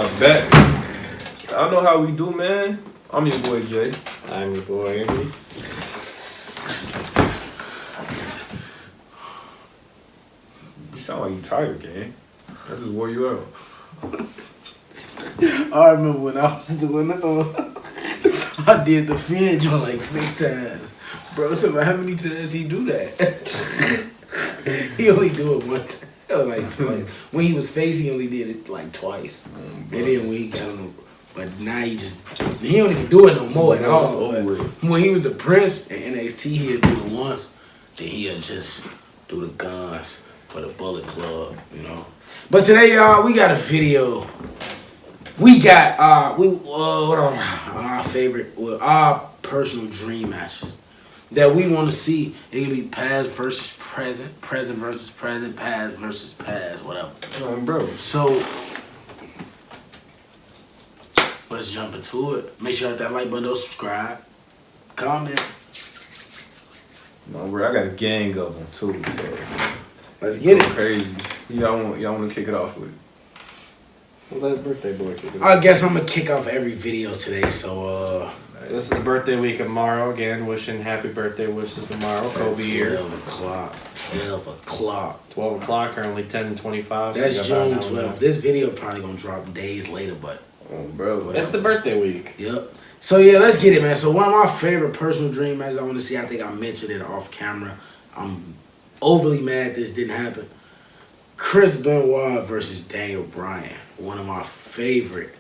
I'm back. I know how we do, man. I'm your boy Jay. I'm your boy Andy. You sound like you tired, gang. I just wore you out. I remember when I was doing I did the fin joint like 6 times. Bro, tell me how many times he do that? He only do it one time. Like twice. When he was face, he only did it like twice. And then when he got him, but now he don't even do it no more at all. When he was the Prince at NXT, he'd do it once. Then he'll just do the guns for the Bullet Club, you know. But today, y'all, we got a video. We got our personal dream matches that we want to see. It can be past versus present, present versus present, past versus past, whatever. Bro. So let's jump into it. Make sure you hit that like button, subscribe, comment. No, bro, I got a gang of them too, so Let's get it. Crazy. Y'all want to kick it off with? Well, that birthday boy kick it off. I guess I'm gonna kick off every video today. So this is the birthday week of Morrow. Again, wishing happy birthday wishes to Morrow. Kobe year. 12 o'clock. 12 o'clock. 12 o'clock, currently 10:25. That's June 12th. This video probably gonna drop days later, but bro, it's the birthday week. Yep. So yeah, let's get it, man. So one of my favorite personal dream matches I want to see. I think I mentioned it off camera. I'm overly mad this didn't happen. Chris Benoit versus Daniel Bryan. One of my favorite.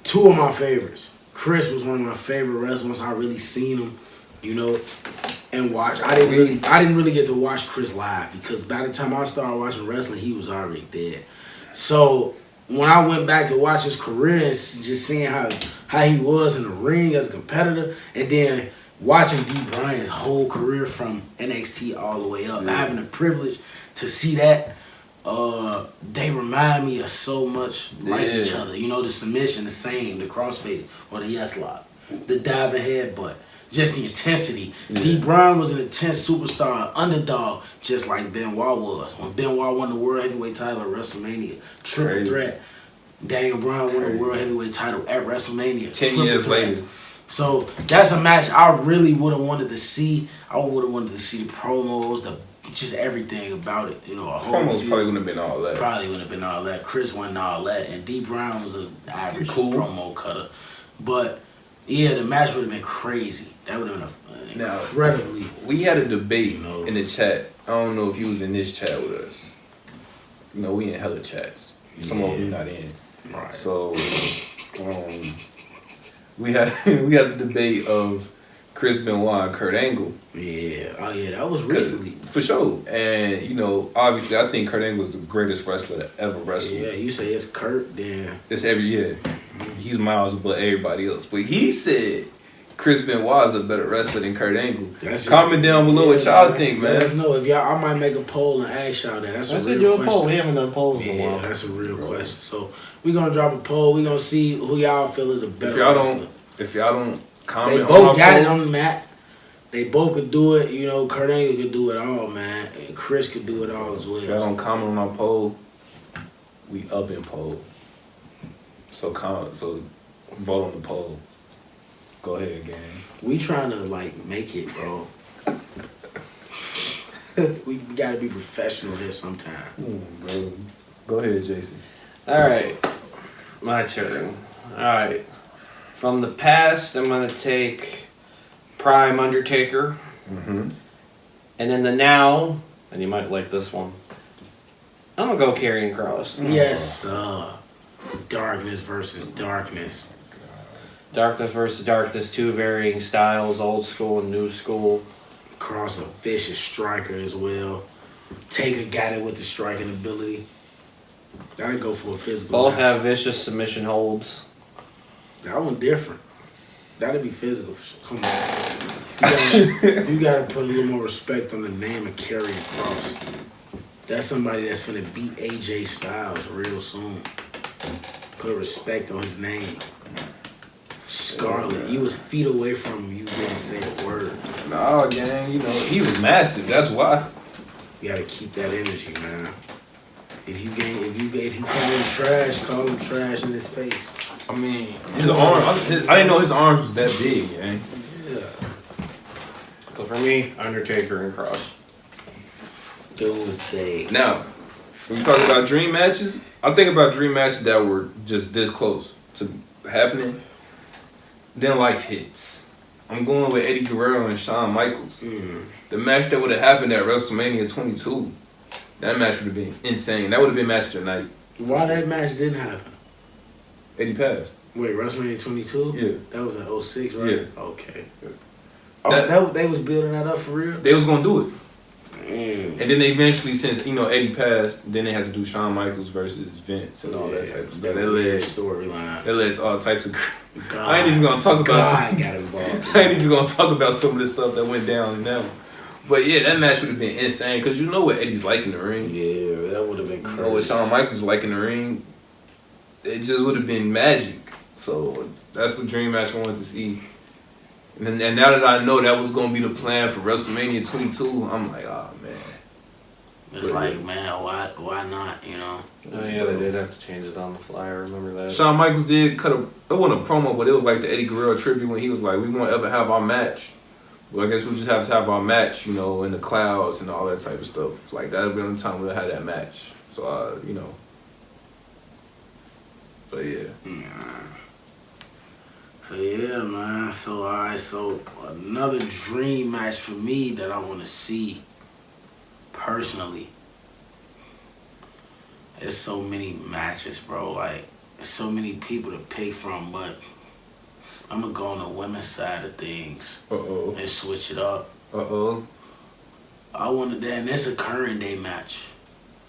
Two of my favorites. Chris was one of my favorite wrestlers once I really seen him, you know, and watch. I didn't really get to watch Chris live because by the time I started watching wrestling, he was already dead. So when I went back to watch his career and just seeing how he was in the ring as a competitor, and then watching D. Bryan's whole career from NXT all the way up, having the privilege to see that, they remind me of so much like each other. You know, the submission, the same, the crossface, or the yes lock, the diving headbutt, just the intensity. D. Bryan was an intense superstar, underdog, just like Benoit was. When Benoit won the World Heavyweight title at WrestleMania, triple threat. Daniel Bryan won the World Heavyweight title at WrestleMania. 10 years later. So that's a match I really would have wanted to see. I would have wanted to see the promos, just everything about it. You know, a whole promos probably wouldn't have been all that. Probably wouldn't have been all that. Chris wasn't all that, and D. Brown was an average promo cutter. But yeah, the match would have been crazy. That would have been incredibly. We had a debate in the chat. I don't know if you was in this chat with us. You know, we in hella chats. Some of them not in. Right. So we had the debate of Chris Benoit and Kurt Angle. Yeah. Oh yeah, that was recently. For sure. And you know, obviously I think Kurt Angle is the greatest wrestler to ever wrestle. Yeah, you say it's Kurt, then it's every year. He's miles above everybody else. But he said Chris Benoit is a better wrestler than Kurt Angle. Comment down below what y'all think, man. Let us know if y'all. I might make a poll and ask y'all that. That's a real question. Poll. We haven't done polls in a while. That's a real question. So we're gonna drop a poll. We're gonna see who y'all feel is a better wrestler. If y'all don't comment, they both got it on the map. They both could do it. You know, Kurt Angle could do it all, man, and Chris could do it all as well. If y'all don't comment on our poll, we up in poll. So vote on the poll. Go ahead, gang. We trying to make it, bro. We gotta be professional here sometime. Bro. Go ahead, Jason. All right, my turn. All right, from the past, I'm gonna take Prime Undertaker, and then the now, and you might like this one. I'm gonna go Karrion Kross. Yes, darkness versus darkness. Darkness versus darkness, two varying styles, old school and new school. Kross a vicious striker as well. Taker got it with the striking ability. Gotta go for a physical. Both have vicious submission holds. That one different. That'd be physical for sure. Come on. You gotta put a little more respect on the name of Karrion Kross. That's somebody that's finna beat AJ Styles real soon. Put respect on his name. Scarlett, you was feet away from him, you didn't say a word. Nah, gang, you know, he was massive, that's why. You gotta keep that energy, man. If you call him trash, call him trash in his face. I mean, his arm. I didn't know his arms was that big, man. Yeah. So for me, Undertaker and Cross. Doomsday. Now, when you talk about dream matches, I think about dream matches that were just this close to happening. Then like hits. I'm going with Eddie Guerrero and Shawn Michaels. The match that would have happened at WrestleMania 22, that match would have been insane. That would have been match of the night. Why that match didn't happen? Eddie passed. Wait, WrestleMania 22? Yeah. That was in 06, right? Yeah. Okay. That- They was building that up for real? They was gonna do it. Mm. And then they eventually, since Eddie passed, then they had to do Shawn Michaels versus Vince and all that type of stuff. That led storyline. That led to all types of. I ain't even gonna talk about. God got involved. I ain't even gonna talk about some of the stuff that went down in that one. But yeah, that match would have been insane because you know what Eddie's like in the ring. Yeah, that would have been crazy. You know what Shawn Michaels is like in the ring. It just would have been magic. So that's the dream match I wanted to see. And now that I know that was gonna be the plan for WrestleMania 22, I'm like, oh man. It's like, man, why not? You know. Oh yeah, they did have to change it on the fly. I remember that. Shawn Michaels did cut it wasn't a promo, but it was like the Eddie Guerrero tribute when he was like, we won't ever have our match. Well, I guess we'll just have to have our match, in the clouds and all that type of stuff. Like, that'll be the only time we'll have that match. So, But, yeah. So, yeah, man. So, all right. So, another dream match for me that I want to see personally. There's so many matches, bro. Like, there's so many people to pick from, but I'm going to go on the women's side of things and switch it up. I want to, and it's a current day match.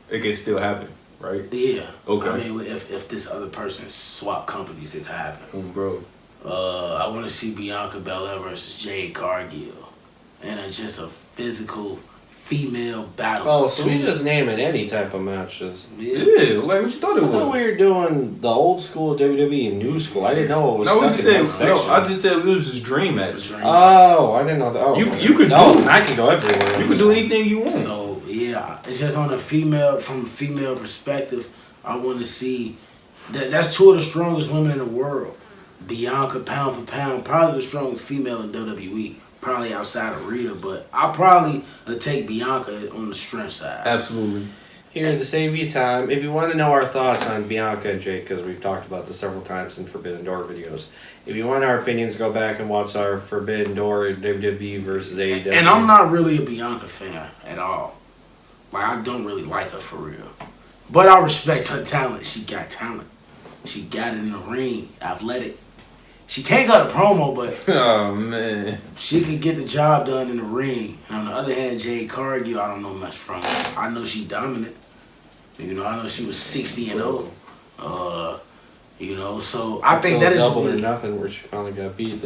It can still happen, right? Yeah. Okay. I mean, if this other person swap companies, it could happen. Bro. I want to see Bianca Belair versus Jade Cargill. And just a physical female battle. Oh, so we just naming any type of matches. Yeah, like what you thought it I was. thought we were doing the old school WWE and new school. I didn't know it was I just said it was just dream match. Oh, I didn't know that. Oh, you could I can go everywhere. You can do anything you want. So yeah, it's just from a female perspective, I want to see that's two of the strongest women in the world. Bianca, pound for pound, probably the strongest female in WWE. Probably outside of Rhea, but I'll probably take Bianca on the strength side. Absolutely. Here, to save you time, if you want to know our thoughts on Bianca and Jake, because we've talked about this several times in Forbidden Door videos, if you want our opinions, go back and watch our Forbidden Door WWE versus AEW. And I'm not really a Bianca fan at all. Like, I don't really like her for real. But I respect her talent. She got talent. She got it in the ring, athletic. She can't cut a promo, but oh man, she can get the job done in the ring. And on the other hand, Jade Cargill, I don't know much from her. I know she dominant. I know she was 60-0. So I think that is Double or Nothing, where she finally got beat.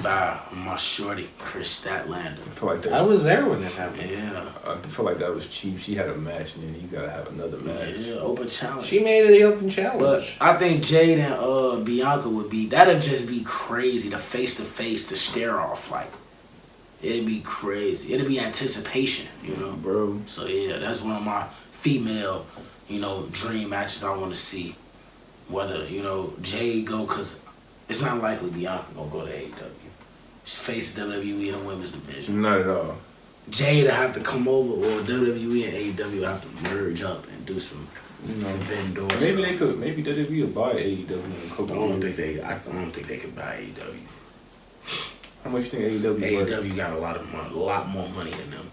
By my shorty, Chris Statlander. I feel like I was there when it happened. Yeah. I feel like that was cheap. She had a match, and then you gotta have another match. Yeah, open challenge. She made it the open challenge. But I think Jade and Bianca that'd just be crazy. The face-to-face, the stare-off, like. It'd be crazy. It'd be anticipation, Bro. So, yeah, that's one of my female, dream matches I want to see. Whether, Jade go, because it's not likely Bianca going to go to AEW. She faced WWE in the women's division. Not at all. Jade will have to come over, or WWE and AEW will have to merge up and do some Forbidden Door Maybe stuff. they could. Maybe WWE will buy AEW in a couple I don't years. think they could buy AEW. How much you think AEW is worth? AEW got a lot more money than them.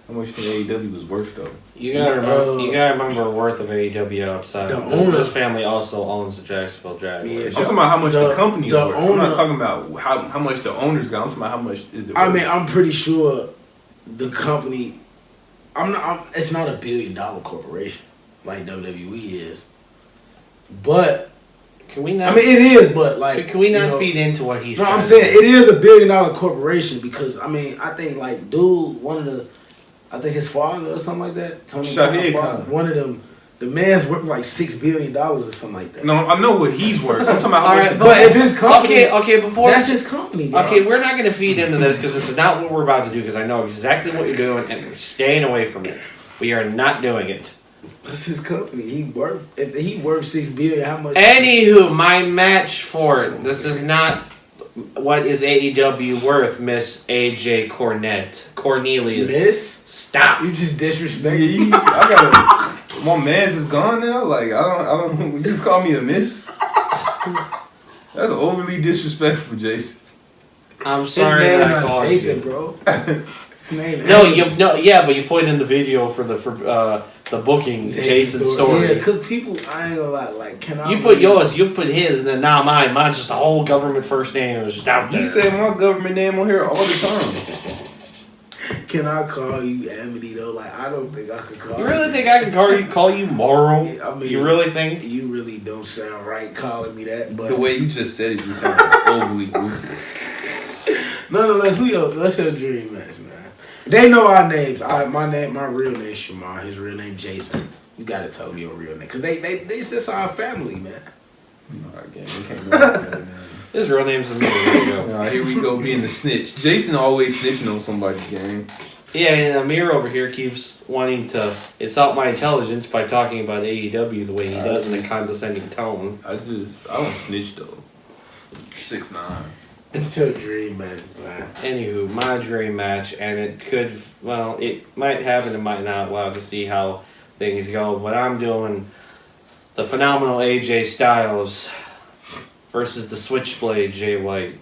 How much you think AEW was worth though? You gotta remember the worth of AEW outside. This family also owns the Jacksonville Jaguars. Yeah, I'm talking about how much the company's worth. I'm not owner, talking about how much the owners got. I'm talking about how much is it worth. I mean, I'm pretty sure the company. It's not $1 billion corporation like WWE is, but. Can we not? I mean, it is, but like. Can we not feed into what he's? No, I'm saying it is $1 billion corporation because I think like I think his father or something like that. Tony Shahid Khan, one of them. The man's worth like $6 billion or something like that. No, I know what he's worth. I'm talking about how much. But if his company, that's his company. Bro. Okay, we're not going to feed into this because this is not what we're about to do. Because I know exactly what you're doing, and we're staying away from it. We are not doing it. That's his company. If he worth $6 billion, how much? Anywho, my match for it. This is not what is AEW worth, Miss AJ Cornelius. Miss? Stop. You just disrespected. Yeah, I got my man's is gone now. Like I don't. You just call me a miss. That's overly disrespectful, Jason. I'm His sorry name that I not called Jason, you. bro. His name Yeah, but you put in the video for the booking Jason story. Yeah, because people, I ain't gonna lie, like, can I? You put yours, you put his, and then now mine. Mine's just a whole government first name. It was just out there. You say my government name on here all the time. Can I call you Amity though? Like, I don't think I could call you. You really think I can call you Morrow? Yeah, I mean, you really think? You really don't sound right calling me that. But The way you just said it, you sound overly goofy. nonetheless, what's your dream match, man? They know our names. My real name Shamar. His real name Jason. You gotta tell me your real name, cause they just our family, man. Alright, gang, we can't go on there, man. His real name's Amir. Here we go. Alright, here we go being the snitch. Jason always snitching on somebody, gang. Yeah, and Amir over here keeps wanting to insult my intelligence by talking about AEW the way he does in a condescending tone. I don't snitch though. 6'9". What's your dream match, man? Anywho, my dream match, and it might happen, it might not. We'll have to see how things go. But I'm doing the phenomenal AJ Styles versus the Switchblade Jay White.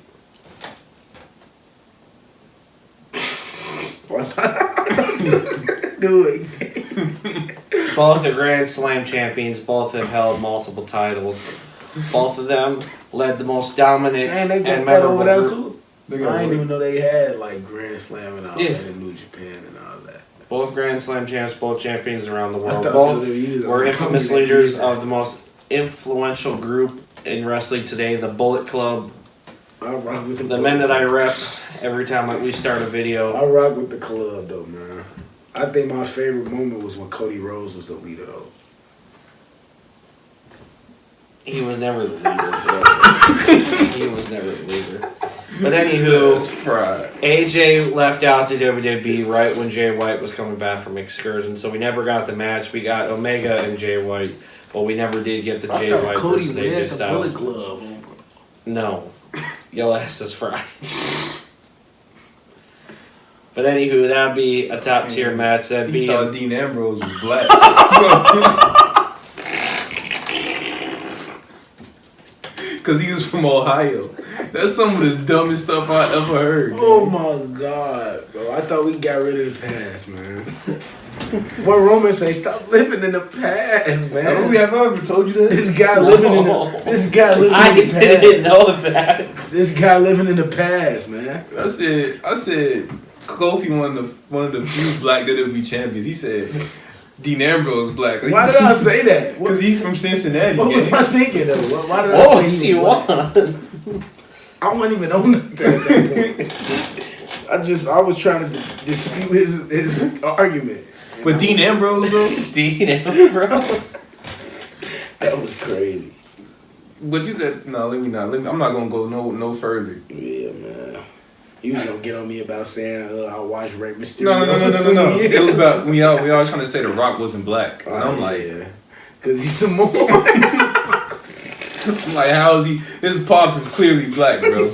Do it. Both are Grand Slam champions. Both have held multiple titles. Both of them led the most dominant And they got and that over there memorable group. too. I didn't even know they had like Grand Slam and all Yeah. that in New Japan and all that. Both Grand Slam champs, both champions around the world. thought Both WWE was were a infamous company that leaders did that. of the most influential group in wrestling today, the Bullet Club. I rock with The men that I rep every time we start a video. I rock with the club though, man. I think my favorite moment was when Cody Rhodes was the leader though. He was never the leader. He was never the leader. But anywho, That's fried. AJ left out to WWE right when Jay White was coming back from excursion, so we never got the match. We got Omega and Jay White, but we never did get the Jay White Cody versus led AJ the Styles. Bullet Club. No, your ass is fried. But anywho, that'd be a top tier match. That'd He be thought Dean Ambrose was black. Because he was from Ohio. That's some of the dumbest stuff I ever heard. Oh my god, bro! I thought we got rid of the past, man. What Roman say? Stop living in the past, man. I don't think I've ever told you that. This guy living in the I in the past. didn't know that. This guy living in the past, man. I said Kofi one of the few black WWE champions. He said Dean Ambrose black. Why did I say that? Because he's from Cincinnati. What was gang. I thinking though? Why did Oh, I say he you was black? won. I wasn't even on that at that point. I was trying to dispute his argument. But Dean Ambrose, bro. Dean Ambrose. That was crazy. But you said no. Let me not. I'm not gonna go no further. Yeah, man. You was gonna get on me about saying I watched Rey Mysterio. No. It was about we all trying to say The Rock wasn't black, and I'm like, cause he's some more. I'm like, how is he? His pops is clearly black, bro.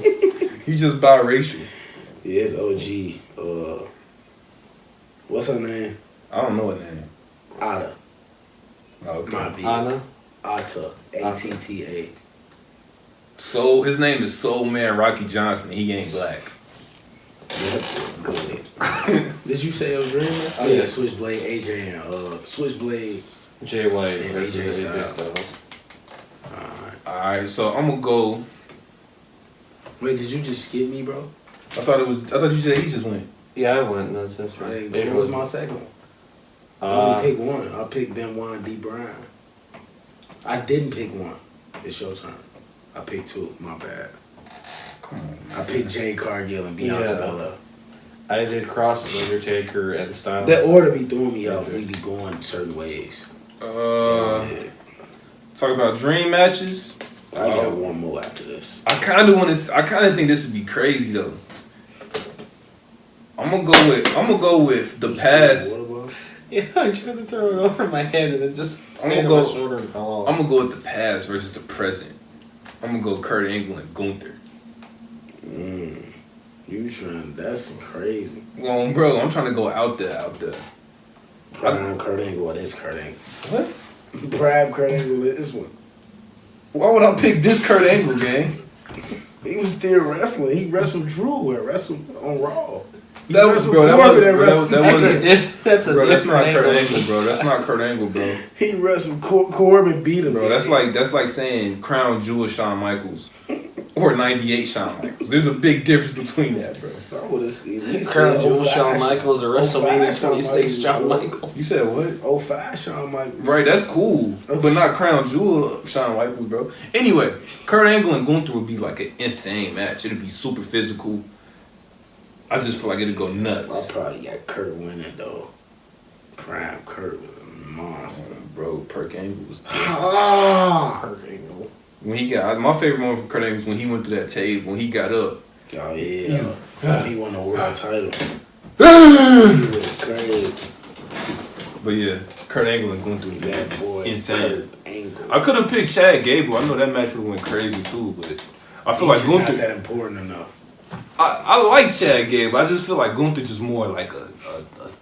He's just biracial. Yeah, it's OG. What's her name? I don't know her name. Atta. Okay. Might be. Anna. Atta. ATTA. So his name is Soul Man Rocky Johnson. He ain't black. Go ahead. Did you say it was Dream? Oh Yeah. yeah, Switchblade, AJ, and Switchblade. Jay White And versus AJ AJ Styles. Styles. Alright, so I'm gonna go. Wait, did you just skip me, bro? I thought you said he just went. Yeah, I went. That's I right. didn't go. What was my second one? I only picked one. I picked Benoit and D. Bryan. I didn't pick one. It's your turn. I picked two. My bad. Come on. I picked Jade Cargill and Bianca Yeah. Belair. I did Cross and Undertaker and Styles. That order be throwing me off. We be going certain ways. Talk about dream matches. I got one more after this. I kind of think this would be crazy though. I'm gonna go with the past. Yeah, I tried to throw it over my head and it just stayed on my shoulder and fell off. I'm gonna go with the past versus the present. I'm gonna go Kurt Angle and Gunther. You trying? That's crazy. Well, bro, I'm trying to go out there. Prime Kurt Angle. What is Kurt Angle? What? Prime Kurt Angle is this one. Why would I pick this Kurt Angle, gang? He was still wrestling. He wrestled Drew and wrestled on Raw. That was, bro. That wasn't. That's bro. That's not Kurt Angle, bro. That's not Kurt Angle, bro. He wrestled Corbin, beat him. Bro, that's like saying Crown Jewel Shawn Michaels or '98 Shawn Michaels. There's a big difference between that, bro. I would have seen Crown Jewel Shawn Michaels or WrestleMania 26 Shawn Michaels. You said what? 05 Shawn Michaels. Right, that's cool, but not Crown Jewel Shawn Michaels, bro. Anyway, Kurt Angle and Gunther would be like an insane match. It'd be super physical. I just feel like it'd go nuts. I probably got Kurt winning though. Prime Kurt was a monster, bro. Kurt Angle was. Kurt Angle. When he got my favorite moment from Kurt Angle was when he went to that table when he got up. Oh yeah, he won a world title. He was crazy. But yeah, Kurt Angle and Gunther, that boy, insane. Kurt Angle. I could have picked Chad Gable. I know that match would have went crazy too, but I feel like just Gunther not that important enough. I like Chad Gable. I just feel like Gunther just more like a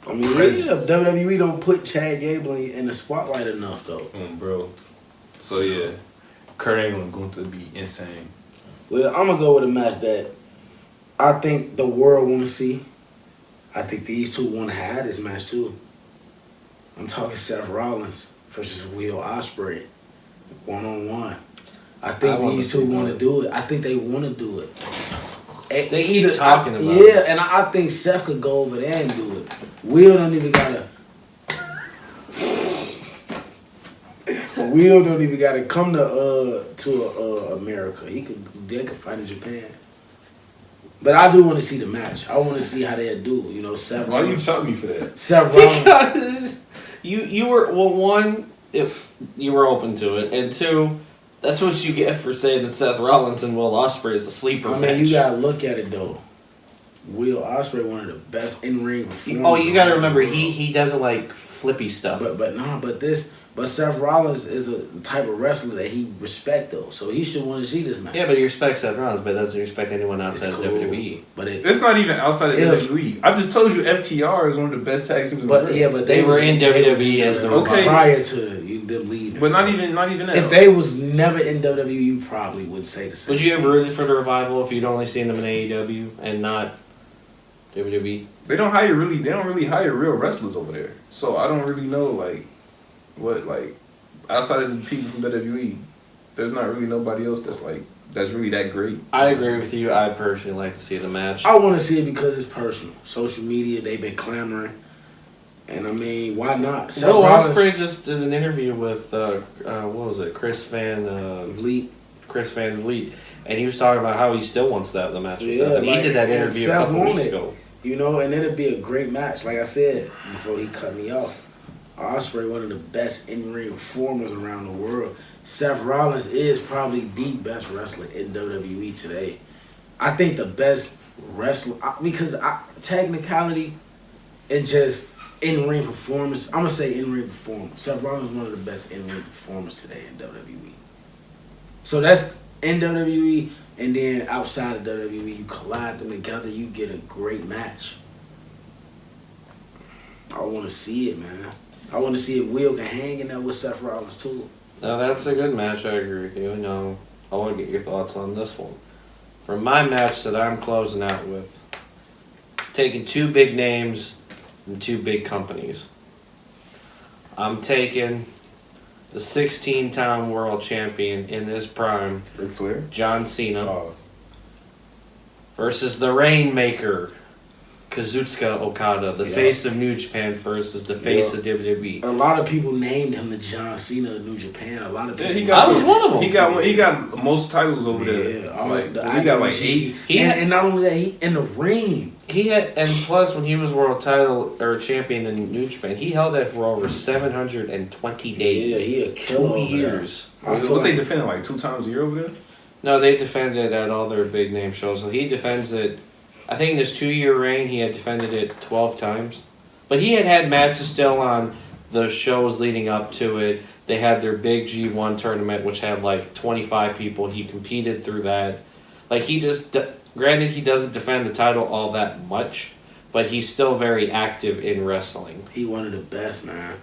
I mean, yeah, WWE don't put Chad Gable in the spotlight enough though. Bro. So yeah, Kurt Angle and Gunther would be insane. Well, I'm gonna go with a match that I think the world want to see. I think these two want to have this match too. I'm talking Seth Rollins versus Will Ospreay, 1-on-1. I think these two want to do it. I think they want to do it. They keep talking about it. Yeah, and I think Seth could go over there and do it. Will don't even gotta. Will don't even gotta come to America. They could fight in Japan. But I do want to see the match. I want to see how they'll do. You know, Seth. Why you chop me for that? Seth Rollins. Because you were, well, one, if you were open to it, and two, that's what you get for saying that Seth Rollins and Will Ospreay is a sleeper match. I mean, you gotta look at it though. Will Ospreay, one of the best in-ring performers. Oh, you gotta remember, he doesn't like flippy stuff. But Seth Rollins is a type of wrestler that he respect though, so he should want to see this match. Yeah, but he respects Seth Rollins, but doesn't respect anyone outside of WWE. But it's not even outside of WWE. I just told you FTR is one of the best tag teams. But yeah, but they were in WWE as the prior to them leaving. But not even that. If they was never in WWE, you probably would say the same. Would you have rooted for the Revival if you'd only seen them in AEW and not WWE? They don't really hire real wrestlers over there. So I don't really know what outside of the people from WWE, there's not really nobody else that's really that great. I agree with you. I personally like to see the match. I want to see it because it's personal. Social media, they've been clamoring. And I mean, why not? Will Ospreay just did an interview with what was it, Chris Van Vliet, and he was talking about how he still wants that the match with Seth. And he did that interview a couple weeks ago. You know, and it'd be a great match. Like I said before he cut me off, Ospreay, one of the best in-ring performers around the world. Seth Rollins is probably the best wrestler in WWE today. I think the best wrestler because technicality and just in-ring performance. I'm gonna say in-ring performance. Seth Rollins is one of the best in-ring performers today in WWE. So that's in WWE, and then outside of WWE, you collide them together, you get a great match. I want to see it, man. I want to see if Will can hang in there with Seth Rollins too. No, that's a good match. I agree with you. No, I want to get your thoughts on this one. For my match that I'm closing out with, taking two big names and two big companies. I'm taking the 16-time world champion in his prime, Ric Flair? John Cena, versus the Rainmaker, Kazuchika Okada, the face of New Japan versus the face of WWE. A lot of people named him the John Cena of New Japan. A lot of people. I was one of them. He got most titles over there. Yeah, he got like 8. And not only that, he in the ring. He had, and plus when he was world title or champion in New Japan, he held that for over 720 days. Yeah, he a killer. 2 years. What they defending like 2 times a year over there? No, they defended it at all their big name shows. So he defends it. I think in his 2-year reign, he had defended it 12 times. But he had matches still on the shows leading up to it. They had their big G1 tournament, which had like 25 people. He competed through that. Like granted, he doesn't defend the title all that much, but he's still very active in wrestling. He one of the best, man.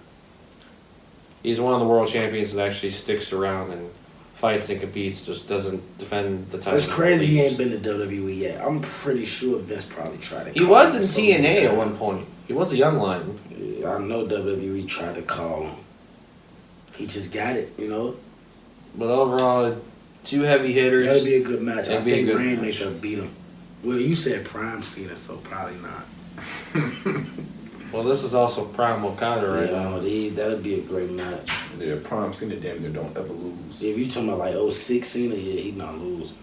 He's one of the world champions that actually sticks around and fights and competes, just doesn't defend the title. It's crazy he ain't been to WWE yet. I'm pretty sure Vince probably tried to He call was him in so many TNA at times. one point. He was a young lion. Yeah, I know WWE tried to call him. He just got it, you know? But overall, 2 heavy hitters. That'd be a good match. I That'd be a think good Rainmaker beat him. Well, you said Prime Cena, so probably not. Well, this is also Prime Okada right now. That'd be a great match. Yeah, Prime Cena damn near don't ever lose. If you talking about like 06 Cena, yeah, he not losing.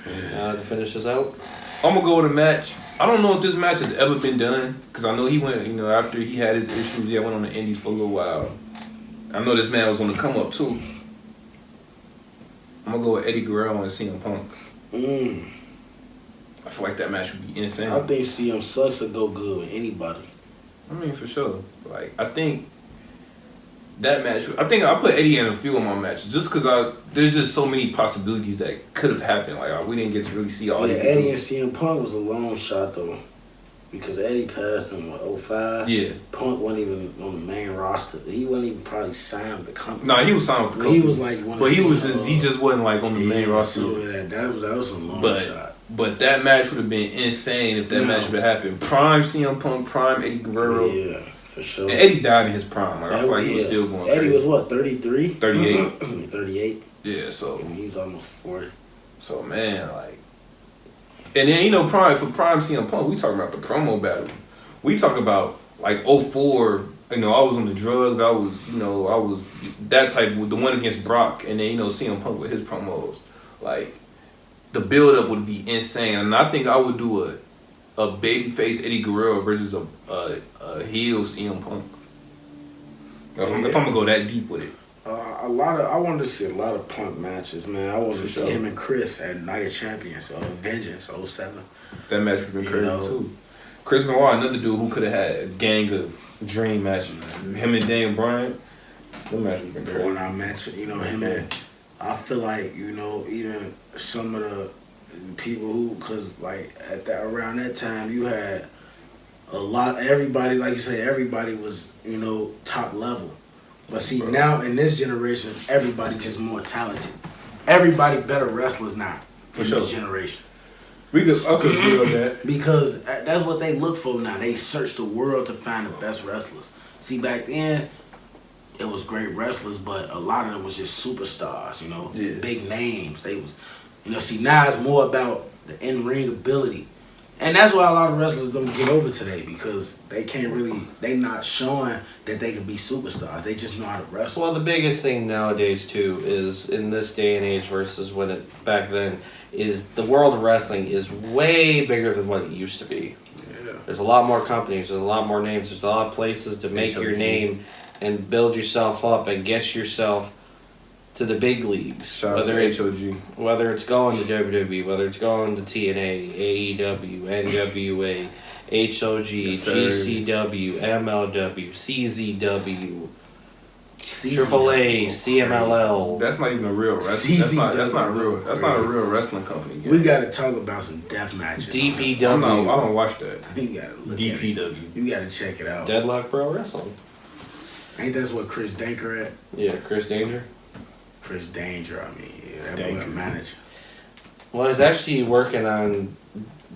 To finish this out. I'm gonna go with a match. I don't know if this match has ever been done because I know he went. After he had his issues, went on the Indies for a little while. I know this man was on the come up too. I'm gonna go with Eddie Guerrero and CM Punk. I feel like that match would be insane. I think CM sucks to go good with anybody. I mean, for sure. Like, I think that match. I think I put Eddie in a few of my matches just because there's just so many possibilities that could have happened. Like, we didn't get to really see all. Yeah, he could Eddie do. and CM Punk was a long shot though, because Eddie passed in 05. Yeah. Punk wasn't even on the main roster. He wasn't even probably signed with the company. Nah, he was signed with the company. He was like one. But he just wasn't like on the main roster. So that was a long shot. But that match would have been insane if that match would have happened. Prime CM Punk, prime Eddie Guerrero. Yeah, for sure. And Eddie died in his prime. Like, I feel like he was still going Eddie crazy. was what, 33? 38. 38. Yeah, so. And he was almost 40. So, man, like. And then, Prime CM Punk, we talking about the promo battle. We talk about, like, 04. I was on the drugs. I was that type, the one against Brock. And then, CM Punk with his promos. Like, the build-up would be insane. And I think I would do a babyface Eddie Guerrero versus a heel CM Punk. If I'm gonna go that deep with it. I wanted to see a lot of Punk matches, man. I wanted to see him and Chris at Night of Champions or Vengeance 07. That match would have been crazy too. Chris Benoit, another dude who could have had a gang of dream matches. Him and Daniel Bryan, that match would have been crazy. When I mentioned, him and I feel like, even some of the people who, cause like around that time you had everybody, like you say, everybody was, top level. But see, now in this generation, everybody just more talented. Everybody better wrestlers now in this generation. I could agree on that. Because that's what they look for now. They search the world to find the best wrestlers. See, back then, it was great wrestlers, but a lot of them was just superstars, big names. They was, see, now it's more about the in-ring ability. And that's why a lot of wrestlers don't get over today, because they not showing that they can be superstars. They just know how to wrestle. Well, the biggest thing nowadays, too, is in this day and age versus back then, is the world of wrestling is way bigger than what it used to be. Yeah. There's a lot more companies, there's a lot more names, there's a lot of places to make your name and build yourself up and get yourself to the big leagues. Shout out to HOG. Whether it's going to WWE, whether it's going to TNA, AEW, NWA, HOG, GCW, MLW, CZW, AAA, CMLL. That's not even a real wrestling. That's not real. That's not a real wrestling company. Again. We got to talk about some death matches. DPW. I don't watch that. You got to look DPW. at it. You got to check it out. Deadlock Pro Wrestling. Ain't that what Chris Danker at? Yeah, Chris Danger. Chris Danger, that boy a manager. Well, he's actually working on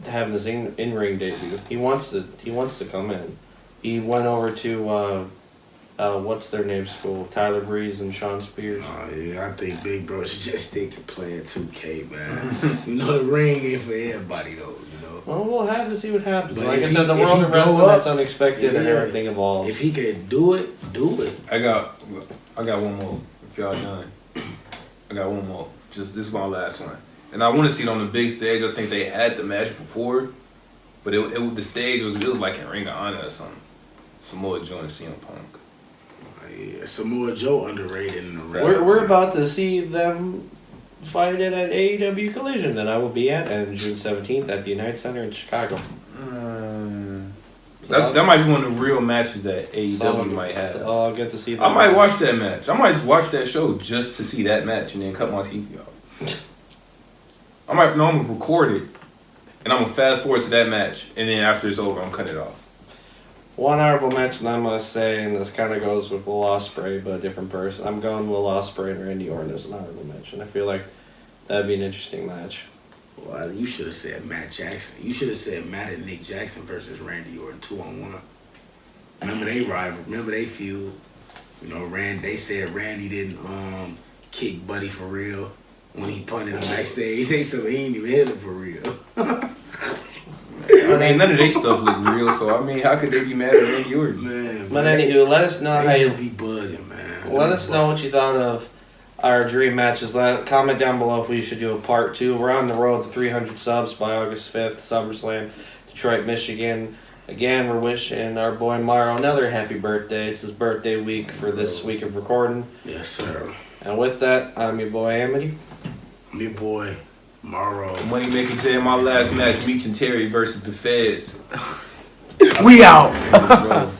having his in-ring debut. He wants to come in. He went over to what's their name school? Tyler Breeze and Sean Spears. Oh yeah, I think Big Bro should just stick to playing 2K, man. The ring ain't for everybody though. Well, we'll have to see what happens. But like I said, the world of wrestling, that's unexpected and everything evolves. If he could do it, do it. I got one more. If y'all done, I got one more. This is my last one, and I want to see it on the big stage. I think they had the match before, but the stage was like in Ring of Honor or something. Samoa Joe and CM Punk. Yeah, Samoa Joe underrated in the ring. We're about to see them fight it at AEW Collision that I will be at on June 17th at the United Center in Chicago. That might be one of the real matches that AEW might have. So I'll get to see that. I might watch that match. I might just watch that show just to see that match and then cut my TV off. I'm gonna record it and I'm gonna fast forward to that match and then after it's over, I'm gonna cut it off. One honorable mention I must say, and this kind of goes with Will Ospreay, but a different person. I'm going Will Ospreay and Randy Orton as an honorable mention. I feel like that'd be an interesting match. Well, you should have said Matt Jackson. You should have said Matt and Nick Jackson versus Randy Orton 2-on-1. Remember they rival. Remember they feud. You know, they said Randy didn't kick Buddy for real when he punted him backstage. They said he ain't even hit him for real. I mean, none of their stuff look real, so I mean, how could they be mad at Randy Orton? Man, But anywho, let us know how they you just be bugging, man. let us know what you thought of our dream matches. Comment down below if we should do a part 2. We're on the road to 300 subs by August 5th, SummerSlam, Detroit, Michigan. Again, we're wishing our boy Mario another happy birthday. It's his birthday week for this week of recording. Yes, sir. And with that, I'm your boy Amity. I'm your boy Morrow. Money Maker J, my last match, Meech and Terry versus the Feds. We out.